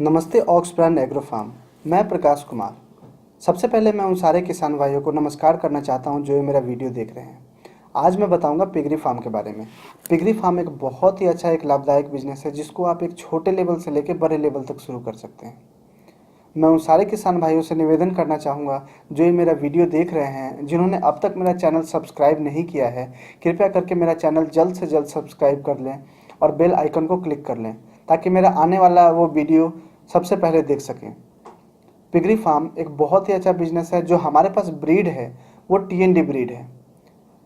नमस्ते aux brand agro farm. मैं प्रकाश कुमार। सबसे पहले मैं उन सारे किसान भाइयों को नमस्कार करना चाहता हूं जो ये मेरा वीडियो देख रहे हैं। आज मैं बताऊंगा पिगरी फार्म के बारे में। पिगरी फार्म एक बहुत ही अच्छा एक लाभदायक बिजनेस है जिसको आप एक छोटे लेवल से लेकर बड़े लेवल तक शुरू कर सकते हैं। मैं उन सारे किसान भाइयों से निवेदन करना चाहूँगा जो ये मेरा वीडियो देख रहे हैं, जिन्होंने अब तक मेरा चैनल सब्सक्राइब नहीं किया है, कृपया करके मेरा चैनल जल्द से जल्द सब्सक्राइब कर लें और बेल आइकन को क्लिक कर लें ताकि मेरा आने वाला वो वीडियो सबसे पहले देख सकें। पिगरी फार्म एक बहुत ही अच्छा बिजनेस है। जो हमारे पास ब्रीड है वो टीएनडी ब्रीड है।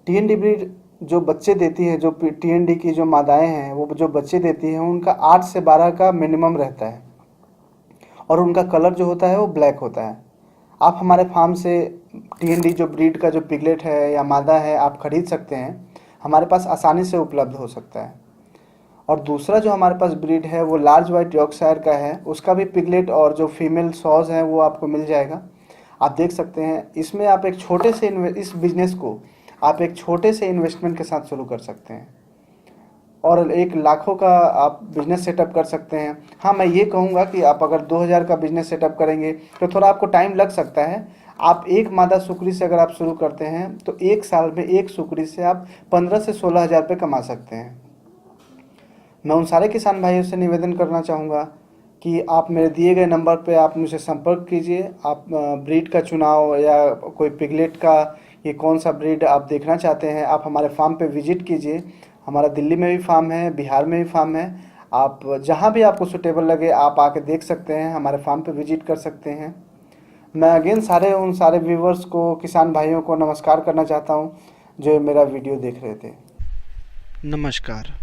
टीएनडी ब्रीड जो बच्चे देती है, जो टीएनडी की जो मादाएँ हैं वो जो बच्चे देती हैं उनका 8 से 12 का मिनिमम रहता है और उनका कलर जो होता है वो ब्लैक होता है। आप हमारे फार्म से टीएनडी जो ब्रीड का जो पिगलेट है या मादा है आप खरीद सकते हैं। हमारे पास आसानी से उपलब्ध हो सकता है। और दूसरा जो हमारे पास ब्रीड है वो लार्ज वाइट यॉर्कशायर का है, उसका भी पिगलेट और जो फीमेल सॉज है वो आपको मिल जाएगा। आप देख सकते हैं इसमें आप एक छोटे से इस बिजनेस को आप एक छोटे से इन्वेस्टमेंट के साथ शुरू कर सकते हैं और एक लाखों का आप बिजनेस सेटअप कर सकते हैं। हाँ, मैं ये कहूँगा कि आप अगर 2000 का बिजनेस सेटअप करेंगे तो थोड़ा आपको टाइम लग सकता है। आप एक मादा सुकरी से अगर आप शुरू करते हैं तो एक साल में एक सुकरी से आप 15 से 16 हज़ार रुपये कमा सकते हैं। मैं उन सारे किसान भाइयों से निवेदन करना चाहूँगा कि आप मेरे दिए गए नंबर पे आप मुझसे संपर्क कीजिए। आप ब्रीड का चुनाव या कोई पिगलेट का ये कौन सा ब्रीड आप देखना चाहते हैं, आप हमारे फार्म पे विजिट कीजिए। हमारा दिल्ली में भी फार्म है, बिहार में भी फार्म है। आप जहाँ भी आपको सुटेबल लगे आप आके देख सकते हैं, हमारे फार्म पे विजिट कर सकते हैं। मैं अगेन उन सारे व्यूवर्स को, किसान भाइयों को नमस्कार करना चाहता हूँ जो मेरा वीडियो देख रहे थे। नमस्कार।